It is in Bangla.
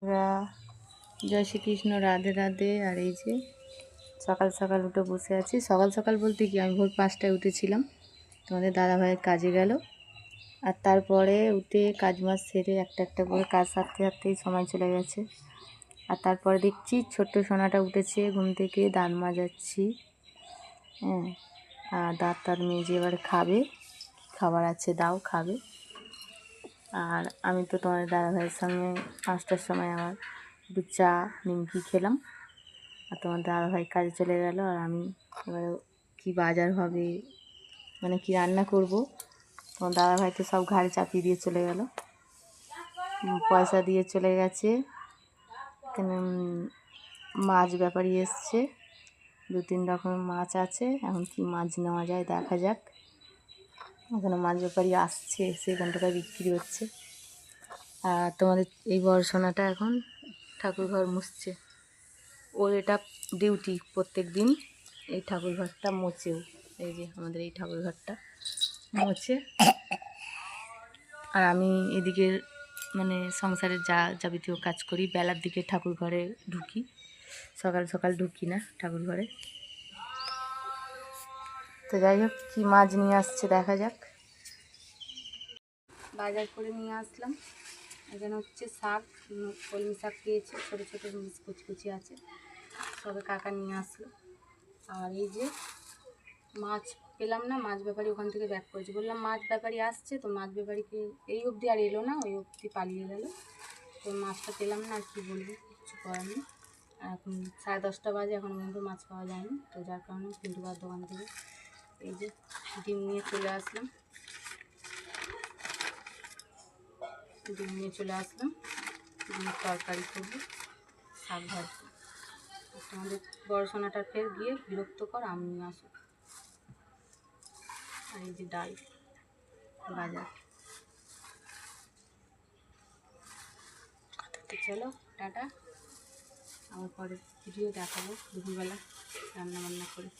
আমরা জয় শ্রীকৃষ্ণ, রাধে রাধে। আর এই যে সকাল সকাল উঠে বসে আছি। সকাল সকাল বলতে কি, আমি ভোর 5টায় উঠেছিলাম, তোমাদের দাদাভাইয়ের কাজে গেল। আর তারপরে উঠে কাজ মাজ সেরে একটা একটা করে কাজ সারতে সারতেই সময় চলে গেছে। আর তারপরে দেখছি ছোট্ট সোনাটা উঠেছে ঘুম থেকে, দাঁত মাজাচ্ছি। হ্যাঁ, আর দাঁত মেজে এবার খাবে, খাবার আছে দাও খাবে। আর আমি তো তোমাদের দাদাভাইয়ের সঙ্গে 5টার সময় আমার একটু চা নিমকি খেলাম। আর তোমার দাদাভাই কাজে চলে গেল। আর আমি এবার কী বাজার হবে, মানে কী রান্না করব, তোমার দাদাভাই তো সব ঘাড়ে চাপিয়ে দিয়ে চলে গেল, পয়সা দিয়ে চলে গেছে। এখানে মাছ ব্যাপারী এসছে, 2-3 রকমের মাছ আছে। এখন কি মাছ নেওয়া যায় দেখা যাক। এখানে মাছ ব্যাপারী আসছে, সেখান থেকে বিক্রি হচ্ছে। আর তোমাদের এই বড় সোনাটা এখন ঠাকুরঘর মুছছে। ওর এটা ডিউটি, প্রত্যেক দিন এই ঠাকুরঘরটা মোছেও। এই যে আমাদের এই ঠাকুরঘরটা মোছে। আর আমি এদিকে মানে সংসারের যা যাবতীয় কাজ করি, বেলার দিকে ঠাকুরঘরে ঢুকি, সকাল সকাল ঢুকি না ঠাকুরঘরে। তো যাই হোক, কী মাছ নিয়ে আসছে দেখা যাক। বাজার করে নিয়ে আসলাম। এখানে হচ্ছে শাক, কলমি শাক পেয়েছি, ছোটো ছোটো কুচি কুচি আছে, সবে কাকা নিয়ে আসলো। আর এই যে মাছ পেলাম না, মাছ ব্যাপারী ওখান থেকে ব্যাক করেছে। বললাম মাছ ব্যাপারী আসছে, তো মাছ ব্যাপারীকে এই অবধি আর এলো না, ওই অবধি পালিয়ে গেল। তো মাছটা পেলাম না, আর কী বলবো, কিছু করার নেই। এখন 10:30 বাজে, এখন পর্যন্ত মাছ পাওয়া যায়নি। তো যার কারণে পিন্টুবার দোকান থেকে এই যে ডিম নিয়ে চলে আসলাম। ডিমের তরকারি করবো, শাক ভাজবো। তোমাদের বড় সোনাটা ফের গিয়ে বিরক্ত কর, আম নিয়ে আসো। আর এই যে ডাল, বাজার। তো চলো টাটা, আমার পরে ভিডিও দেখাবো দুপুরবেলা রান্না বান্না করে।